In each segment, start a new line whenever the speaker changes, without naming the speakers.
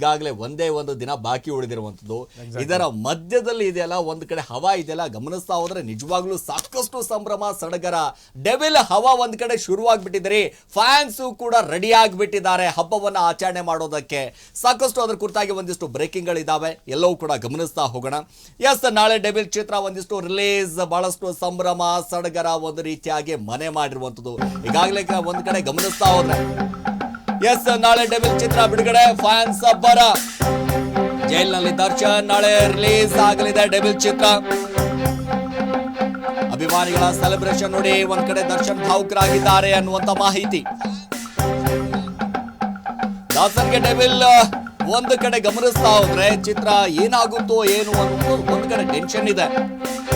ಈಗಾಗಲೇ ಒಂದೇ ಒಂದು ದಿನ ಬಾಕಿ ಉಳಿದಿರುವಂತದ್ದು. ಇದರ ಮಧ್ಯದಲ್ಲಿ ಇದೆಯಲ್ಲ ಒಂದು ಕಡೆ ಹವಾ ಇದೆಯಲ್ಲ ಗಮನಿಸ್ತಾ ಹೋದ್ರೆ ನಿಜವಾಗ್ಲೂ ಸಾಕಷ್ಟು ಸಂಭ್ರಮ ಸಡಗರ. ಡೆವಿಲ್ ಹವಾ ಒಂದ್ ಕಡೆ ಶುರುವಾಗ್ಬಿಟ್ಟಿದ್ದಾರೆ, ಫ್ಯಾನ್ಸ್ ಕೂಡ ರೆಡಿ ಆಗಿಬಿಟ್ಟಿದ್ದಾರೆ ಹಬ್ಬವನ್ನ ಆಚರಣೆ ಮಾಡೋದಕ್ಕೆ. ಸಾಕಷ್ಟು ಅದರ ಕುರಿತಾಗಿ ಒಂದಿಷ್ಟು ಬ್ರೇಕಿಂಗ್ ಗಳಿದಾವೆ, ಎಲ್ಲವೂ ಕೂಡ ಗಮನಿಸ್ತಾ ಹೋಗೋಣ. ಎಸ್, ನಾಳೆ ಡೆವಿಲ್ ಚಿತ್ರ ಒಂದಿಷ್ಟು ರಿಲೀಸ್, ಬಹಳಷ್ಟು ಸಂಭ್ರಮ ಸಡಗರ ಒಂದು ರೀತಿಯಾಗಿ ಮನೆ ಮಾಡಿರುವಂತದ್ದು. ಈಗಾಗಲೇ ಒಂದ್ ಕಡೆ ಗಮನಿಸ್ತಾ ಹೋದ್ರೆ ಎಸ್, ನಾಳೆ ಡೆವಿಲ್ ಚಿತ್ರ ಬಿಡುಗಡೆ, ಫ್ಯಾನ್ಸ್ ಅಬ್ಬರ. ಜೈಲ್ನಲ್ಲಿ ದರ್ಶನ್, ನಾಳೆ ರಿಲೀಸ್ ಆಗಲಿದೆ ಡೆವಿಲ್ ಚಿತ್ರ. ಅಭಿಮಾನಿಗಳ ಸೆಲೆಬ್ರೇಷನ್ ನೋಡಿ ಒಂದ್ ಕಡೆ ದರ್ಶನ್ ಭಾವುಕರಾಗಿದ್ದಾರೆ ಅನ್ನುವಂತ ಮಾಹಿತಿ. ದಾಸನ್ಗೆ ಡೆವಿಲ್ ಒಂದು ಕಡೆ ಗಮನಿಸ್ತಾ ಹೋದ್ರೆ ಚಿತ್ರ ಏನಾಗುತ್ತೋ ಏನು ಅನ್ನೋದು ಒಂದ್ ಕಡೆ ಟೆನ್ಷನ್ ಇದೆ.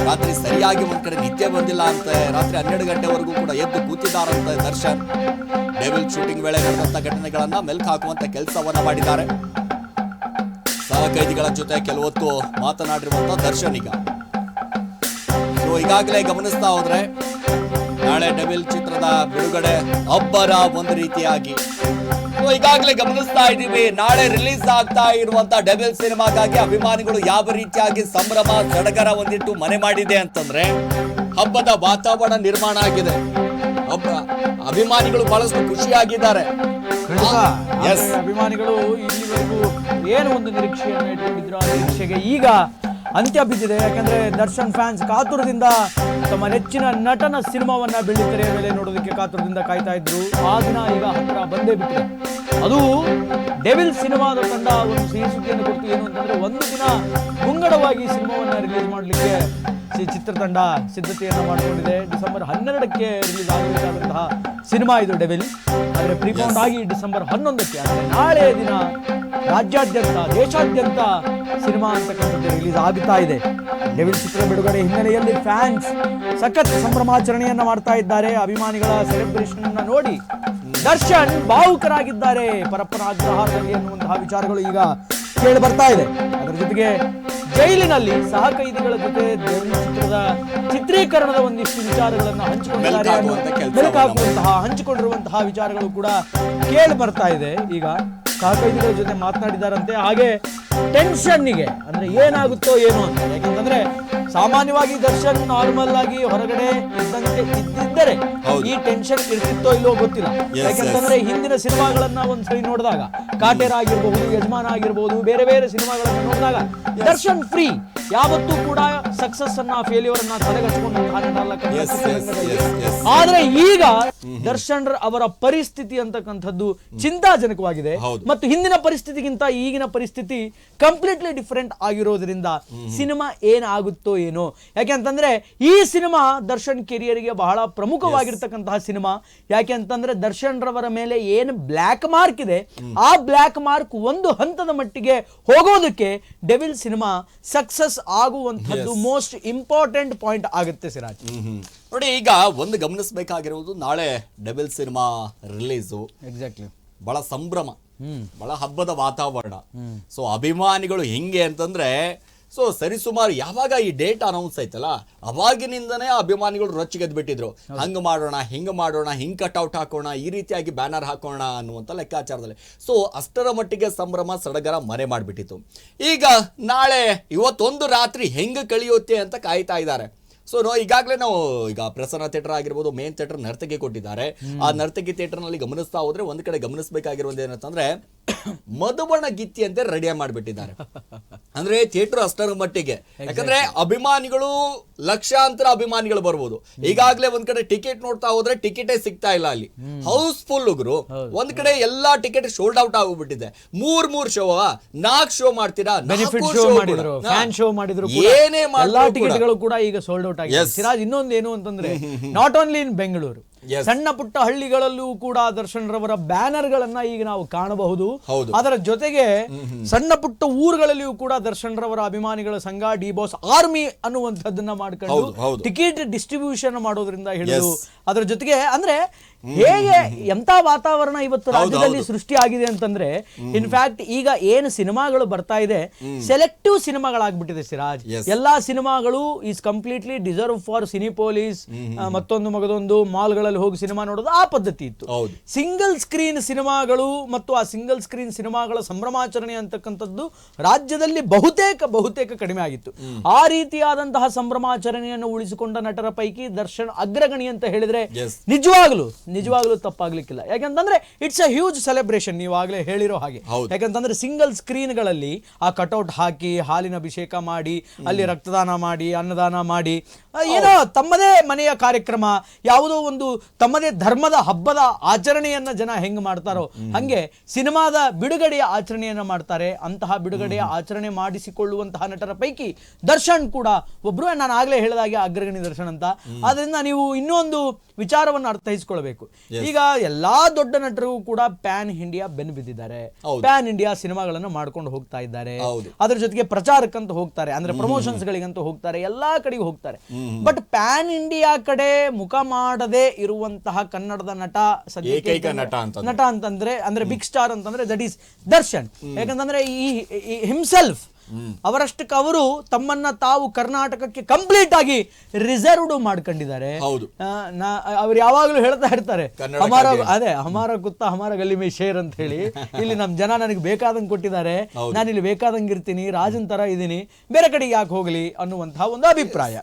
ರಾತ್ರಿ ಸರಿಯಾಗಿ ಒಂದ್ ಕಡೆ ನಿದ್ದೆ ಬಂದಿಲ್ಲ ಅಂತ ರಾತ್ರಿ 12 ಗಂಟೆವರೆಗೂ ಕೂಡ ಎದ್ದು ಕೂತಿದ್ದಾರಂತೆ ದರ್ಶನ್. ಡೆವಿಲ್ ಶೂಟಿಂಗ್ ವೇಳೆ ನಡೆದಂತ ಘಟನೆಗಳನ್ನ ಮೆಲ್ಕು ಹಾಕುವಂತ ಕೆಲಸವನ್ನ ಮಾಡಿದ್ದಾರೆ. ಸಹ ಕೈದಿಗಳ ಜೊತೆ ಕೆಲವೊತ್ತು ಮಾತನಾಡಿರುವಂತ ದರ್ಶನ್ ಈಗಾಗಲೇ ಗಮನಿಸ್ತಾ ಹೋದ್ರೆ ನಾಳೆ ಡೆವಿಲ್ ಚಿತ್ರದ ಬಿಡುಗಡೆ ಅಬ್ಬರ ಒಂದು ರೀತಿಯಾಗಿ ಈಗಾಗಲೇ ಗಮನಿಸ್ತಾ ಇದ್ದೀವಿ. ನಾಳೆ ರಿಲೀಸ್ ಆಗ್ತಾ ಇರುವಂತ ಡೆವಿಲ್ ಸಿನಿಮಾಗಾಗಿ ಅಭಿಮಾನಿಗಳು ಯಾವ ರೀತಿಯಾಗಿ ಸಂಭ್ರಮ ಸಡಗರ ಒಂದಿಟ್ಟು ಮನೆ ಮಾಡಿದೆ ಅಂತಂದ್ರೆ ಹಬ್ಬದ ವಾತಾವರಣ ನಿರ್ಮಾಣ ಆಗಿದೆ. ಅಭಿಮಾನಿಗಳು ಬಹಳಷ್ಟು ಖುಷಿಯಾಗಿದ್ದಾರೆ.
ಅಭಿಮಾನಿಗಳು ಇಲ್ಲಿವರೆಗೂ ಏನು ಒಂದು ನಿರೀಕ್ಷೆಯನ್ನು ಇಟ್ಕೊಂಡಿದ್ರು ಆ ನಿರೀಕ್ಷೆಗೆ ಈಗ ಅಂತ್ಯ ಬಿದ್ದಿದೆ. ಯಾಕಂದ್ರೆ ದರ್ಶನ್ ಫ್ಯಾನ್ಸ್ ಕಾತುರದಿಂದ ತಮ್ಮ ನೆಚ್ಚಿನ ನಟನ ಸಿನಿಮಾವನ್ನ ಬೆಳ್ಳಿತೆರೆಯ ಮೇಲೆ ನೋಡೋದಕ್ಕೆ ಕಾತುರದಿಂದ ಕಾಯ್ತಾ ಇದ್ರು. ಆ ದಿನ ಈಗ ಹತ್ರ ಬಂದೇ ಬಿಟ್ಟಿದೆ. ಅದು ಡೆವಿಲ್ ಸಿನಿಮಾದ ತಂಡ ಒಂದು ಸಿಹಿ ಸುದ್ದಿಯನ್ನು ಕೊಡ್ತು. ಏನು ಅಂತಂದ್ರೆ ಒಂದು ದಿನ ಮುಂಗಡವಾಗಿ ಸಿನಿಮಾವನ್ನ ರಿಲೀಸ್ ಮಾಡಲಿಕ್ಕೆ ಚಿತ್ರತಂಡ ಸಿದ್ಧತೆಯನ್ನು ಮಾಡಿಕೊಂಡಿದೆ. ಡಿಸೆಂಬರ್ 12ಕ್ಕೆ ರಿಲೀಸ್ ಆಗಬೇಕಾದಂತಹ ಸಿನಿಮಾ ಇದು ಡೆವಿಲ್. ಆದರೆ ಪ್ರಿಪೌಂಡ್ ಆಗಿ ಡಿಸೆಂಬರ್ 11ಕ್ಕೆ ಅಂದರೆ ನಾಳೆ ದಿನ ರಾಜ್ಯಾದ್ಯಂತ ದೇಶಾದ್ಯಂತ ಸಿನಿಮಾ ಅಂತಕ್ಕಂಥದ್ದು ರಿಲೀಸ್ ಆಗುತ್ತಾ ಇದೆ. ಡೆವಿಲ್ ಚಿತ್ರ ಬಿಡುಗಡೆ ಹಿನ್ನೆಲೆಯಲ್ಲಿ ಫ್ಯಾನ್ಸ್ ಸಖತ್ ಸಂಭ್ರಮಾಚರಣೆಯನ್ನ ಮಾಡ್ತಾ ಇದ್ದಾರೆ. ಅಭಿಮಾನಿಗಳ ಸೆಲೆಬ್ರೇಷನ್ ಅನ್ನ ನೋಡಿ ದರ್ಶನ್ ಭಾವುಕರಾಗಿದ್ದಾರೆ ಪರಪ್ಪನ ಅಗ್ರಹಾರದಲ್ಲಿ ಎನ್ನುವಂತಹ ವಿಚಾರಗಳು ಈಗ ಕೇಳಿ ಬರ್ತಾ ಇದೆ. ಅದರ ಜೊತೆಗೆ ಜೈಲಿನಲ್ಲಿ ಸಹ ಕೈದಿಗಳ ಜೊತೆ ಡೆವಿಲ್ ಚಿತ್ರದ ಚಿತ್ರೀಕರಣದ ಒಂದಿಷ್ಟು ವಿಚಾರಗಳನ್ನು ಹಂಚಿಕೊಂಡಿರುವಂತಹ ವಿಚಾರಗಳು ಕೂಡ ಕೇಳಿ ಬರ್ತಾ ಇದೆ. ಈಗ ಸಹ ಕೈದಿಗಳ ಜೊತೆ ಮಾತನಾಡಿದಾರಂತೆ. ಹಾಗೆ ಟೆನ್ಷನ್ನಿಗೆ ಅಂದ್ರೆ ಏನಾಗುತ್ತೋ ಏನೋ ಅಂತ. ಯಾಕಂತಂದ್ರೆ ಸಾಮಾನ್ಯವಾಗಿ ದರ್ಶನ್ ನಾರ್ಮಲ್ ಆಗಿ ಹೊರಗಡೆ ಇದ್ದಿದ್ದರೆ ಈ ಟೆನ್ಷನ್ ಇರ್ತಿತ್ತೋ ಇಲ್ಲೋ ಗೊತ್ತಿಲ್ಲ. ಯಾಕಂತಂದ್ರೆ ಹಿಂದಿನ ಸಿನಿಮಾಗಳನ್ನ ಒಂದ್ಸರಿ ನೋಡಿದಾಗ, ಕಾಟೇರ ಆಗಿರ್ಬಹುದು, ಯಜಮಾನ ಆಗಿರ್ಬಹುದು, ಬೇರೆ ಬೇರೆ ಸಿನಿಮಾಗಳನ್ನ ನೋಡಿದಾಗ ದರ್ಶನ್ ಫ್ರೀ, ಯಾವತ್ತೂ ಕೂಡ ಸಕ್ಸಸ್ ಅನ್ನ ಫೇಲ್ಯೂರ್ ಅನ್ನ ತಲೆಗಚ್ಚಿಕೊಂಡಂತಹ ನಟ ಅಲ್ಲ. ಆದ್ರೆ ಈಗ ದರ್ಶನ್ ಅವರ ಪರಿಸ್ಥಿತಿ ಅಂತಕ್ಕಂಥದ್ದು ಚಿಂತಾಜನಕವಾಗಿದೆ. ಮತ್ತು ಹಿಂದಿನ ಪರಿಸ್ಥಿತಿಗಿಂತ ಈಗಿನ ಪರಿಸ್ಥಿತಿ ಕಂಪ್ಲೀಟ್ಲಿ ಡಿಫರೆಂಟ್ ಆಗಿರೋದ್ರಿಂದ ಸಿನಿಮಾ ಏನಾಗುತ್ತೋ ಏನೋ. ಯಾಕೆ ಅಂತಂದ್ರೆ ಈ ಸಿನಿಮಾ ದರ್ಶನ್ ಕೆರಿಯರ್ಗೆ ಬಹಳ ಪ್ರಮುಖವಾಗಿರ್ತಕ್ಕಂತಹ ಸಿನಿಮಾ. ಯಾಕೆ ಅಂತಂದ್ರೆ ದರ್ಶನ್ ರವರ ಮೇಲೆ ಏನು ಬ್ಲ್ಯಾಕ್ ಮಾರ್ಕ್ ಇದೆ, ಆ ಬ್ಲ್ಯಾಕ್ ಮಾರ್ಕ್ ಒಂದು ಹಂತದ ಮಟ್ಟಿಗೆ ಹೋಗೋದಕ್ಕೆ ಡೆವಿಲ್ ಸಿನಿಮಾ ಸಕ್ಸಸ್ ಆಗುವಂತದ್ದು ಮೋಸ್ಟ್ ಇಂಪಾರ್ಟೆಂಟ್ ಪಾಯಿಂಟ್ ಆಗುತ್ತೆ ಸಿರಾಜ್.
ನೋಡಿ, ಈಗ ಒಂದು ಗಮನಿಸಬೇಕಾಗಿರುವುದು ನಾಳೆ ಡೆವಿಲ್ ಸಿನಿಮಾ ರಿಲೀಸು.
ಎಕ್ಸಾಕ್ಟ್ಲಿ,
ಬಹಳ ಸಂಭ್ರಮ, ಬಹಳ ಹಬ್ಬದ ವಾತಾವರಣ. ಸೊ ಅಭಿಮಾನಿಗಳು ಹೆಂಗೆ ಅಂತಂದ್ರೆ ಸರಿಸುಮಾರು ಯಾವಾಗ ಈ ಡೇಟ್ ಅನೌನ್ಸ್ ಆಯ್ತಲ್ಲ ಅವಾಗಿನಿಂದನೇ ಅಭಿಮಾನಿಗಳು ರೊಚ್ಚಿಗೆದ್ದು ಬಿಟ್ಟಿದ್ರು. ಹಂಗ ಮಾಡೋಣ, ಹಿಂಗ ಮಾಡೋಣ, ಹಿಂಗ್ ಕಟ್ಔಟ್ ಹಾಕೋಣ, ಈ ರೀತಿಯಾಗಿ ಬ್ಯಾನರ್ ಹಾಕೋಣ ಅನ್ನುವಂಥ ಲೆಕ್ಕಾಚಾರದಲ್ಲಿ. ಅಷ್ಟರ ಮಟ್ಟಿಗೆ ಸಂಭ್ರಮ ಸಡಗರ ಮನೆ ಮಾಡಿಬಿಟ್ಟಿತ್ತು. ಈಗ ನಾಳೆ ಇವತ್ತೊಂದು ರಾತ್ರಿ ಹೆಂಗ ಕಳಿಯುತ್ತೆ ಅಂತ ಕಾಯ್ತಾ ಇದ್ದಾರೆ. ಈಗಾಗಲೇ ನಾವು ಈಗ ಪ್ರಸನ್ನ ಥಿಯೇಟರ್ ಆಗಿರ್ಬೋದು, ಮೇನ್ ಥಿಯೇಟರ್ ನರ್ತಕಿ ಕೊಟ್ಟಿದ್ದಾರೆ. ಆ ನರ್ತಕಿ ಥಿಯೇಟರ್ ನಲ್ಲಿ ಗಮನಿಸ್ತಾ ಹೋದ್ರೆ ಒಂದ್ ಕಡೆ ಗಮನಿಸಬೇಕಾಗಿರೋದು ಏನಂತಂದ್ರೆ ಮಧುಬಣ್ಣ ಗಿತ್ತಿ ಅಂತ ರೆಡಿ ಮಾಡಿಬಿಟ್ಟಿದ್ದಾರೆ. ಅಂದ್ರೆ ಥಿಯೇಟರ್ ಅಷ್ಟರ ಮಟ್ಟಿಗೆ. ಯಾಕಂದ್ರೆ ಅಭಿಮಾನಿಗಳು ಲಕ್ಷಾಂತರ ಅಭಿಮಾನಿಗಳು ಬರ್ಬೋದು. ಈಗಾಗಲೇ ಒಂದ್ ಕಡೆ ಟಿಕೆಟ್ ನೋಡ್ತಾ ಹೋದ್ರೆ ಟಿಕೆಟೇ ಸಿಗ್ತಾ ಇಲ್ಲ. ಅಲ್ಲಿ ಹೌಸ್ಫುಲ್ ಗುರು. ಒಂದ್ ಕಡೆ ಎಲ್ಲಾ ಟಿಕೆಟ್ ಸೋಲ್ಡ್ ಔಟ್ ಆಗ್ಬಿಟ್ಟಿದೆ. 3 ಶೋ 4 ಶೋ ಮಾಡ್ತೀರಾ, ಏನೇ
ಟಿಕೆಟ್ಗಳು ಕೂಡ ಈಗ ಸೋಲ್ಡ್ ಔಟ್ ಆಗಿದೆ. ಸಿರಾಜ್, ಇನ್ನೊಂದು ಏನು ಅಂತಂದ್ರೆ ನಾಟ್ ಓನ್ಲಿ ಇನ್ ಬೆಂಗಳೂರು, ಸಣ್ಣ ಪುಟ್ಟ ಹಳ್ಳಿಗಳಲ್ಲೂ ಕೂಡ ದರ್ಶನ್ ರವರ ಬ್ಯಾನರ್ ಗಳನ್ನ ಈಗ ನಾವು ಕಾಣಬಹುದು. ಅದರ ಜೊತೆಗೆ ಸಣ್ಣ ಪುಟ್ಟ ಊರುಗಳಲ್ಲಿಯೂ ಕೂಡ ದರ್ಶನ್ ರವರ ಅಭಿಮಾನಿಗಳ ಸಂಘ ಡಿ ಬಾಸ್ ಆರ್ಮಿ ಅನ್ನುವಂಥದ್ದನ್ನ ಮಾಡ್ಕೊಂಡು ಟಿಕೆಟ್ ಡಿಸ್ಟ್ರಿಬ್ಯೂಷನ್ ಮಾಡೋದ್ರಿಂದ ಹಿಡಿದು ಅದರ ಜೊತೆಗೆ ಅಂದ್ರೆ ಹೇಗೆ ಎಂತ ವಾತಾವರಣ ಇವತ್ತು ರಾಜ್ಯದಲ್ಲಿ ಸೃಷ್ಟಿ ಆಗಿದೆ ಅಂತಂದ್ರೆ ಇನ್ಫ್ಯಾಕ್ಟ್ ಈಗ ಏನು ಸಿನಿಮಾಗಳು ಬರ್ತಾ ಇದೆ ಸೆಲೆಕ್ಟಿವ್ ಸಿನಿಮಾಗಳಾಗ್ಬಿಟ್ಟಿದೆ ಸಿರಾಜ್. ಎಲ್ಲಾ ಸಿನಿಮಾಗಳು ಈಸ್ ಕಂಪ್ಲೀಟ್ಲಿ ಡಿಸರ್ವ್ ಫಾರ್ ಸಿನಿಪೋಲಿಸ್, ಮತ್ತೊಂದು ಮಗದೊಂದು ಮಾಲ್ಗಳಲ್ಲಿ ಹೋಗಿ ಸಿನಿಮಾ ನೋಡೋದು ಆ ಪದ್ಧತಿ ಇತ್ತು. ಸಿಂಗಲ್ ಸ್ಕ್ರೀನ್ ಸಿನಿಮಾಗಳು ಮತ್ತು ಆ ಸಿಂಗಲ್ ಸ್ಕ್ರೀನ್ ಸಿನಿಮಾಗಳ ಸಂಭ್ರಮಾಚರಣೆ ಅಂತಕ್ಕಂಥದ್ದು ರಾಜ್ಯದಲ್ಲಿ ಬಹುತೇಕ ಕಡಿಮೆ ಆಗಿತ್ತು. ಆ ರೀತಿಯಾದಂತಹ ಸಂಭ್ರಮಾಚರಣೆಯನ್ನು ಉಳಿಸಿಕೊಂಡ ನಟರ ಪೈಕಿ ದರ್ಶನ್ ಅಗ್ರಗಣಿ ಅಂತ ಹೇಳಿದ್ರೆ ನಿಜವಾಗ್ಲೂ ತಪ್ಪಾಗ್ಲಿಕ್ಕಿಲ್ಲ. ಯಾಕಂತಂದ್ರೆ ಇಟ್ಸ್ ಅ ಹ್ಯೂಜ್ ಸೆಲೆಬ್ರೇಷನ್, ನೀವಾಗಲೇ ಹೇಳಿರೋ ಹಾಗೆ. ಯಾಕಂತಂದ್ರೆ ಸಿಂಗಲ್ ಸ್ಕ್ರೀನ್ಗಳಲ್ಲಿ ಆ ಕಟೌಟ್ ಹಾಕಿ ಹಾಲಿನ ಅಭಿಷೇಕ ಮಾಡಿ ಅಲ್ಲಿ ರಕ್ತದಾನ ಮಾಡಿ ಅನ್ನದಾನ ಮಾಡಿ ಏನೋ ತಮ್ಮದೇ ಮನೆಯ ಕಾರ್ಯಕ್ರಮ, ಯಾವುದೋ ಒಂದು ತಮ್ಮದೇ ಧರ್ಮದ ಹಬ್ಬದ ಆಚರಣೆಯನ್ನ ಜನ ಹೆಂಗ್ ಮಾಡ್ತಾರೋ ಹಂಗೆ ಸಿನಿಮಾದ ಬಿಡುಗಡೆಯ ಆಚರಣೆಯನ್ನ ಮಾಡ್ತಾರೆ. ಅಂತಹ ಬಿಡುಗಡೆಯ ಆಚರಣೆ ಮಾಡಿಸಿಕೊಳ್ಳುವಂತಹ ನಟರ ಪೈಕಿ ದರ್ಶನ್ ಕೂಡ ಒಬ್ರು. ನಾನು ಆಗ್ಲೇ ಹೇಳಿದಾಗೆ ಅಗ್ರಗಣಿ ದರ್ಶನ್ ಅಂತ. ಆದ್ರಿಂದ ನೀವು ಇನ್ನೊಂದು ವಿಚಾರವನ್ನು ಅರ್ಥೈಸಿಕೊಳ್ಬೇಕು. ಈಗ ಎಲ್ಲಾ ದೊಡ್ಡ ನಟರು ಕೂಡ ಪ್ಯಾನ್ ಇಂಡಿಯಾ ಬೆನ್ನು ಬಿದ್ದಿದ್ದಾರೆ, ಪ್ಯಾನ್ ಇಂಡಿಯಾ ಸಿನಿಮಾಗಳನ್ನು ಮಾಡ್ಕೊಂಡು ಹೋಗ್ತಾ ಇದ್ದಾರೆ. ಅದ್ರ ಜೊತೆಗೆ ಪ್ರಚಾರಕ್ಕಂತ ಹೋಗ್ತಾರೆ, ಅಂದ್ರೆ ಪ್ರಮೋಷನ್ಸ್ ಗಳಿಗಂತ ಹೋಗ್ತಾರೆ, ಎಲ್ಲಾ ಕಡೆಗೂ ಹೋಗ್ತಾರೆ. ಬಟ್ ಪ್ಯಾನ್ ಇಂಡಿಯಾ ಕಡೆ ಮುಖ ಮಾಡದೆ ಇರುವಂತಹ ಕನ್ನಡದ ನಟ ನಟ ಅಂತಂದ್ರೆ ಅಂದ್ರೆ ಬಿಗ್ ಸ್ಟಾರ್ ಅಂತಂದ್ರೆ ದಟ್ ಈಸ್ ದರ್ಶನ್. ಯಾಕಂತಂದ್ರೆ ಈ ಹಿಮ್ಸೆಲ್ಫ್ ಅವರಷ್ಟಕ್ಕೆ ಅವರು ತಮ್ಮನ್ನ ತಾವು ಕರ್ನಾಟಕಕ್ಕೆ ಕಂಪ್ಲೀಟ್ ಆಗಿ ರಿಸರ್ವ್ಡ್ ಮಾಡ್ಕೊಂಡಿದ್ದಾರೆ. ಅವ್ರು ಯಾವಾಗ್ಲೂ ಹೇಳ್ತಾ ಇರ್ತಾರೆ ಹಮಾರ ಕುತ್ತ ಹಮಾರ ಗಲ್ಲಿ ಮೇ ಶೇರ್ ಅಂತ ಹೇಳಿ. ಇಲ್ಲಿ ನಮ್ ಜನ ನನಗೆ ಬೇಕಾದಂಗೆ ಕೊಟ್ಟಿದ್ದಾರೆ, ನಾನು ಇಲ್ಲಿ ಬೇಕಾದಂಗೆ ಇರ್ತೀನಿ, ರಾಜನ್ ತರ ಇದೀನಿ, ಬೇರೆ ಕಡೆಗೆ ಯಾಕೆ ಹೋಗ್ಲಿ ಅನ್ನುವಂತಹ ಒಂದು ಅಭಿಪ್ರಾಯ.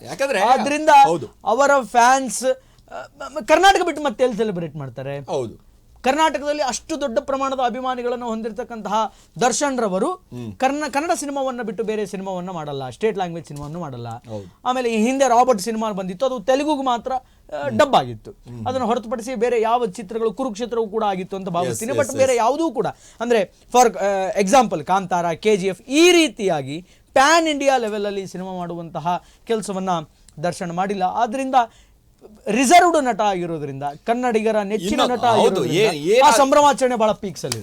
ಆದ್ರಿಂದ ಅವರ ಫ್ಯಾನ್ಸ್ ಕರ್ನಾಟಕ ಬಿಟ್ಟು ಮತ್ತೆ ಎಲ್ಲಿ ಸೆಲೆಬ್ರೇಟ್ ಮಾಡ್ತಾರೆ? ಕರ್ನಾಟಕದಲ್ಲಿ ಅಷ್ಟು ದೊಡ್ಡ ಪ್ರಮಾಣದ ಅಭಿಮಾನಿಗಳನ್ನು ಹೊಂದಿರತಕ್ಕಂತಹ ದರ್ಶನ್ ರವರು ಕನ್ನಡ ಸಿನಿಮಾವನ್ನ ಬಿಟ್ಟು ಬೇರೆ ಸಿನಿಮಾವನ್ನ ಮಾಡಲ್ಲ, ಸ್ಟೇಟ್ ಲ್ಯಾಂಗ್ವೇಜ್ ಸಿನಿಮಾವನ್ನು ಮಾಡಲ್ಲ. ಆಮೇಲೆ ಈ ಹಿಂದೆ ರಾಬರ್ಟ್ ಸಿನಿಮಾ ಬಂದಿತ್ತು, ಅದು ತೆಲುಗುಗೆ ಮಾತ್ರ ಡಬ್ ಆಗಿತ್ತು. ಅದನ್ನು ಹೊರತುಪಡಿಸಿ ಬೇರೆ ಯಾವ ಚಿತ್ರಗಳು, ಕುರುಕ್ಷೇತ್ರವು ಕೂಡ ಆಗಿತ್ತು ಅಂತ ಭಾವಿಸ್ತೀನಿ. ಬಟ್ ಬೇರೆ ಯಾವುದೂ ಕೂಡ ಅಂದ್ರೆ ಫಾರ್ ಎಕ್ಸಾಂಪಲ್ ಕಾಂತಾರ, KGF ಈ ರೀತಿಯಾಗಿ ಪ್ಯಾನ್ ಇಂಡಿಯಾ ಲೆವೆಲ್ ಅಲ್ಲಿ ಸಿನಿಮಾ ಮಾಡುವಂತಹ ಕೆಲಸವನ್ನ ದರ್ಶನ್ ಮಾಡಿಲ್ಲ. ಆದ್ರಿಂದ ರಿಸರ್ವ್ಡ್ ನಟ ಆಗಿರೋದ್ರಿಂದ, ಕನ್ನಡಿಗರ ನೆಚ್ಚಿನ ನಟ ಆಗಿರೋದ್ರಿಂದ ಸಂಭ್ರಮಾಚರಣೆ ಬಹಳ ಪೀಕ್ಸ್ ಅಲ್ಲಿ.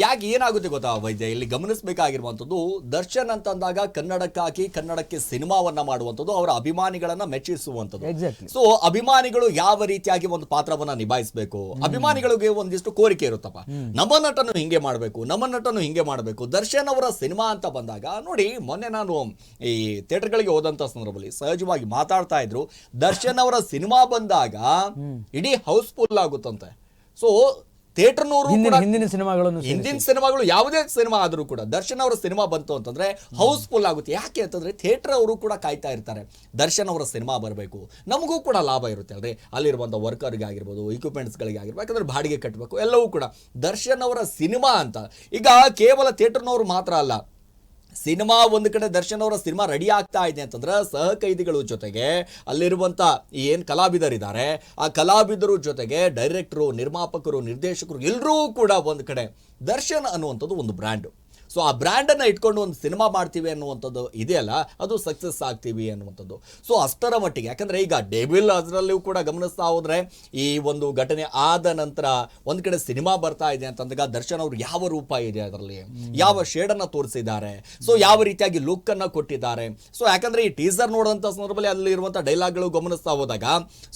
ಯಾಕೆ ಏನಾಗುತ್ತೆ ಗೊತ್ತಾ ವೈದ್ಯ, ಇಲ್ಲಿ ಗಮನಿಸಬೇಕಾಗಿರುವಂತದ್ದು ದರ್ಶನ್ ಅಂತಂದಾಗ ಕನ್ನಡಕ್ಕಾಗಿ ಕನ್ನಡಕ್ಕೆ ಸಿನಿಮಾವನ್ನ ಮಾಡುವಂಥದ್ದು, ಅವರ ಅಭಿಮಾನಿಗಳನ್ನ ಮೆಚ್ಚಿಸುವಂಥದ್ದು. ಸೊ ಅಭಿಮಾನಿಗಳು ಯಾವ ರೀತಿಯಾಗಿ ಒಂದು ಪಾತ್ರವನ್ನ ನಿಭಾಯಿಸಬೇಕು, ಅಭಿಮಾನಿಗಳಿಗೆ ಒಂದಿಷ್ಟು ಕೋರಿಕೆ ಇರುತ್ತಪ್ಪ, ನಮ್ಮ ನಟನು ಹಿಂಗೆ ಮಾಡಬೇಕು. ದರ್ಶನ್ ಅವರ ಸಿನಿಮಾ ಅಂತ ಬಂದಾಗ ನೋಡಿ, ಮೊನ್ನೆ ನಾನು ಈ ಥಿಯೇಟರ್ಗಳಿಗೆ ಹೋದಂತ ಸಂದರ್ಭದಲ್ಲಿ ಸಹಜವಾಗಿ ಮಾತಾಡ್ತಾ ಇದ್ರು, ದರ್ಶನ್ ಅವರ ಸಿನಿಮಾ ಬಂದಾಗ ಇಡೀ ಹೌಸ್ಫುಲ್ ಆಗುತ್ತಂತೆ. ಸೊ ಥಿಯೇಟರ್ನವರು
ಹಿಂದಿನ
ಸಿನಿಮಾಗಳು ಯಾವುದೇ ಸಿನಿಮಾ ಆದ್ರೂ ಕೂಡ ದರ್ಶನ್ ಅವರ ಸಿನಿಮಾ ಬಂತು ಅಂತಂದ್ರೆ ಹೌಸ್ಫುಲ್ ಆಗುತ್ತೆ. ಯಾಕೆ ಅಂತಂದ್ರೆ ಥಿಯೇಟರ್ ಅವರು ಕೂಡ ಕಾಯ್ತಾ ಇರ್ತಾರೆ ದರ್ಶನ್ ಅವರ ಸಿನಿಮಾ ಬರಬೇಕು, ನಮಗೂ ಕೂಡ ಲಾಭ ಇರುತ್ತೆ ಅಲ್ರಿ, ಅಲ್ಲಿರುವಂತ ವರ್ಕರ್ಗೆ ಆಗಿರ್ಬೋದು, ಇಕ್ವಿಪ್ಮೆಂಟ್ಸ್ ಗಳಿಗೆ ಆಗಿರ್ಬೋದು, ಯಾಕಂದ್ರೆ ಬಾಡಿಗೆ ಕಟ್ಟಬೇಕು, ಎಲ್ಲವೂ ಕೂಡ ದರ್ಶನ್ ಅವರ ಸಿನಿಮಾ ಅಂತ. ಈಗ ಕೇವಲ ಥಿಯೇಟರ್ನವರು ಮಾತ್ರ ಅಲ್ಲ, ಸಿನಿಮಾ ಒಂದು ಕಡೆ ದರ್ಶನ್ ಅವರ ಸಿನಿಮಾ ರೆಡಿ ಆಗ್ತಾ ಇದೆ ಅಂತಂದ್ರೆ ಸಹ ಕೈದಿಗಳು ಜೊತೆಗೆ ಅಲ್ಲಿರುವಂತ ಏನ್ ಕಲಾವಿದರಿದ್ದಾರೆ, ಆ ಕಲಾವಿದರು ಜೊತೆಗೆ ಡೈರೆಕ್ಟರು, ನಿರ್ಮಾಪಕರು, ನಿರ್ದೇಶಕರು ಎಲ್ಲರೂ ಕೂಡ ಒಂದು ಕಡೆ ದರ್ಶನ್ ಅನ್ನುವಂಥದ್ದು ಒಂದು ಬ್ರ್ಯಾಂಡ್. ಸೊ ಆ ಬ್ರ್ಯಾಂಡ್ ಅನ್ನ ಇಟ್ಕೊಂಡು ಒಂದು ಸಿನಿಮಾ ಮಾಡ್ತೀವಿ ಅನ್ನುವಂಥದ್ದು ಇದೆಯಲ್ಲ, ಅದು ಸಕ್ಸಸ್ ಆಗ್ತೀವಿ ಅನ್ನುವಂಥದ್ದು. ಸೊ ಅಷ್ಟರ ಮಟ್ಟಿಗೆ, ಯಾಕಂದ್ರೆ ಈಗ ಡೆವಿಲ್ ಅದರಲ್ಲೂ ಕೂಡ ಗಮನಿಸ್ತಾ ಹೋದ್ರೆ ಈ ಒಂದು ಘಟನೆ ಆದ ನಂತರ ಒಂದ್ ಕಡೆ ಸಿನಿಮಾ ಬರ್ತಾ ಇದೆ ಅಂತಂದಾಗ ದರ್ಶನ್ ಅವ್ರು ಯಾವ ರೂಪ ಇದೆ, ಅದರಲ್ಲಿ ಯಾವ ಶೇಡ್ ಅನ್ನ ತೋರಿಸಿದ್ದಾರೆ, ಸೊ ಯಾವ ರೀತಿಯಾಗಿ ಲುಕ್ ಅನ್ನ ಕೊಟ್ಟಿದ್ದಾರೆ. ಸೊ ಯಾಕಂದ್ರೆ ಈ ಟೀಸರ್ ನೋಡುವಂತ ಸಂದರ್ಭದಲ್ಲಿ ಅಲ್ಲಿ ಇರುವಂತ ಡೈಲಾಗ್ಗಳು ಗಮನಿಸ್ತಾ ಹೋದಾಗ,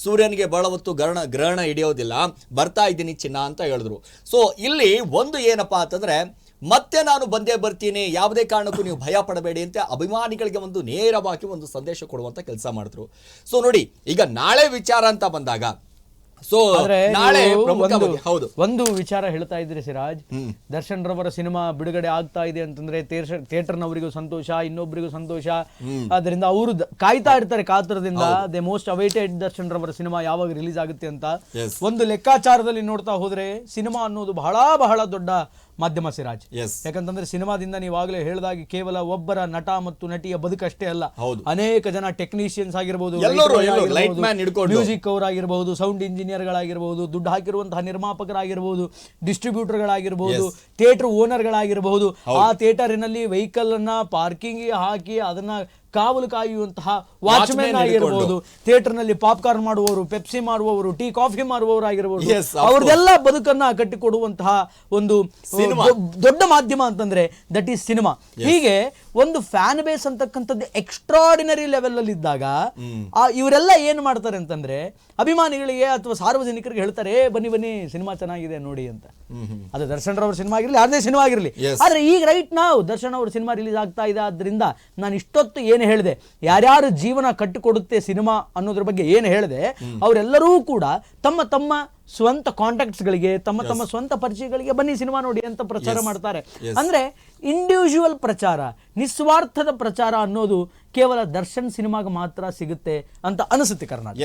ಸೂರ್ಯನಿಗೆ ಬಹಳ ಹೊತ್ತು ಗ್ರಹಣ ಹಿಡಿಯೋದಿಲ್ಲ, ಬರ್ತಾ ಇದ್ದೀನಿ ಚಿನ್ನ ಅಂತ ಹೇಳಿದ್ರು. ಸೊ ಇಲ್ಲಿ ಒಂದು ಏನಪ್ಪಾ ಅಂತಂದ್ರೆ, ಮತ್ತೆ ನಾನು ಬಂದೇ ಬರ್ತೀನಿ, ಯಾವುದೇ ಕಾರಣಕ್ಕೂ ನೀವು ಭಯ ಪಡಬೇಡಿ ಅಂತ ಅಭಿಮಾನಿಗಳಿಗೆ ಒಂದು ನೇರವಾಗಿ ಒಂದು ಸಂದೇಶ ಕೊಡುವಂತ ಕೆಲಸ ಮಾಡಿದ್ರು. ಸೊ ನೋಡಿ, ಈಗ ನಾಳೆ ವಿಚಾರ ಅಂತ ಬಂದಾಗ, ಸೊ ನಾಳೆ
ಒಂದು ವಿಚಾರ ಹೇಳ್ತಾ ಇದ್ರಿ ಸಿರಾಜ್, ದರ್ಶನ್ ರವರ ಸಿನಿಮಾ ಬಿಡುಗಡೆ ಆಗ್ತಾ ಇದೆ ಅಂತಂದ್ರೆ ಥಿಯೇಟರ್ನವರಿಗೂ ಸಂತೋಷ, ಇನ್ನೊಬ್ಬರಿಗೂ ಸಂತೋಷ. ಅದರಿಂದ ಅವರು ಕಾಯ್ತಾ ಇರ್ತಾರೆ ಕಾತರದಿಂದ, ದೇ ಮೋಸ್ಟ್ ಅವೈಟೆಡ್ ದರ್ಶನ್ ರವರ ಸಿನಿಮಾ ಯಾವಾಗ ರಿಲೀಸ್ ಆಗುತ್ತೆ ಅಂತ. ಒಂದು ಲೆಕ್ಕಾಚಾರದಲ್ಲಿ ನೋಡ್ತಾ ಹೋದ್ರೆ ಸಿನಿಮಾ ಅನ್ನೋದು ಬಹಳ ಬಹಳ ದೊಡ್ಡ ಮಾಧ್ಯಮ ಸಿರಾಜ್. ಯಾಕಂತಂದ್ರೆ ಸಿನಿಮಾದಿಂದ ನೀವಾಗಲೇ ಹೇಳಿದಾಗಿ ಕೇವಲ ಒಬ್ಬರ ನಟ ಮತ್ತು ನಟಿಯ ಬದುಕಷ್ಟೇ ಅಲ್ಲ, ಅನೇಕ ಜನ ಟೆಕ್ನಿಷಿಯನ್ಸ್ ಆಗಿರ್ಬೋದು, ಮ್ಯೂಸಿಕ್ ಅವರಾಗಿರ್ಬಹುದು, ಸೌಂಡ್ ಇಂಜಿನಿಯರ್ ಗಳಾಗಿರ್ಬಹುದು, ದುಡ್ಡು ಹಾಕಿರುವಂತಹ ನಿರ್ಮಾಪಕರಾಗಿರ್ಬಹುದು, ಡಿಸ್ಟ್ರಿಬ್ಯೂಟರ್ ಗಳಾಗಿರ್ಬಹುದು, ಥಿಯೇಟರ್ ಓನರ್ ಗಳಾಗಿರಬಹುದು, ಆ ಥಿಯೇಟರಿನಲ್ಲಿ ವೆಹಿಕಲ್ ಅನ್ನ ಪಾರ್ಕಿಂಗ್ ಹಾಕಿ ಅದನ್ನ ಕಾವಲು ಕಾಯುವಂತಹ ವಾಚ್ಮೆನ್ ಆಗಿರಬಹುದು, ಥಿಯೇಟರ್ ನಲ್ಲಿ ಪಾಪ್ಕಾರ್ನ್ ಮಾಡುವವರು, ಪೆಪ್ಸಿ ಮಾರುವವರು, ಟೀ ಕಾಫಿ ಮಾರುವವರು ಆಗಿರಬಹುದು, ಅವ್ರದೆಲ್ಲ ಬದುಕನ್ನ ಕಟ್ಟಿಕೊಡುವಂತಹ ಒಂದು ದೊಡ್ಡ ಮಾಧ್ಯಮ ಅಂತಂದ್ರೆ ದಟ್ ಈಸ್ ಸಿನಿಮಾ. ಹೀಗೆ ಒಂದು ಫ್ಯಾನ್ ಬೇಸ್ ಅಂತಕ್ಕಂಥದ್ದು ಎಕ್ಸ್ಟ್ರಾರ್ಡಿನರಿ ಲೆವೆಲ್ ಅಲ್ಲಿ ಇದ್ದಾಗ ಇವರೆಲ್ಲ ಏನ್ ಮಾಡ್ತಾರೆ ಅಂತಂದ್ರೆ ಅಭಿಮಾನಿಗಳಿಗೆ ಅಥವಾ ಸಾರ್ವಜನಿಕರಿಗೆ ಹೇಳ್ತಾರೆ, ಬನ್ನಿ ಬನ್ನಿ ಸಿನಿಮಾ ಚೆನ್ನಾಗಿದೆ ನೋಡಿ ಅಂತ. ಅದು ದರ್ಶನ್ ರವರ ಸಿನಿಮಾ ಆಗಿರಲಿ, ಯಾರದೇ ಸಿನಿಮಾ ಆಗಿರಲಿ. ಆದ್ರೆ ಈಗ ರೈಟ್ ನಾವು ದರ್ಶನ್ ಅವ್ರ ಸಿನಿಮಾ ರಿಲೀಸ್ ಆಗ್ತಾ ಇದೆ, ಆದ್ರಿಂದ ನಾನು ಇಷ್ಟೊತ್ತು ಏನು ಹೇಳಿದೆ, ಯಾರ್ಯಾರು ಜೀವನ ಕಟ್ಟಿಕೊಡುತ್ತೆ ಸಿನಿಮಾ ಅನ್ನೋದ್ರ ಬಗ್ಗೆ ಏನು ಹೇಳಿದೆ, ಅವರೆಲ್ಲರೂ ಕೂಡ ತಮ್ಮ ತಮ್ಮ ಸ್ವಂತ ಕಾಂಟ್ಯಾಕ್ಟ್ಸ್ ಗಳಿಗೆ, ತಮ್ಮ ತಮ್ಮ ಸ್ವಂತ ಪರಿಚಯಗಳಿಗೆ ಬನ್ನಿ ಸಿನಿಮಾ ನೋಡಿ ಅಂತ ಪ್ರಚಾರ ಮಾಡ್ತಾರೆ. ಅಂದ್ರೆ ಇಂಡಿವಿಜುವಲ್ ಪ್ರಚಾರ, ನಿಸ್ವಾರ್ಥದ ಪ್ರಚಾರ ಅನ್ನೋದು ಕೇವಲ ದರ್ಶನ್ ಸಿನಿಮಾಗೆ ಮಾತ್ರ ಸಿಗುತ್ತೆ ಅಂತ ಅನಿಸುತ್ತೆ ಕರ್ನಾಟಕ.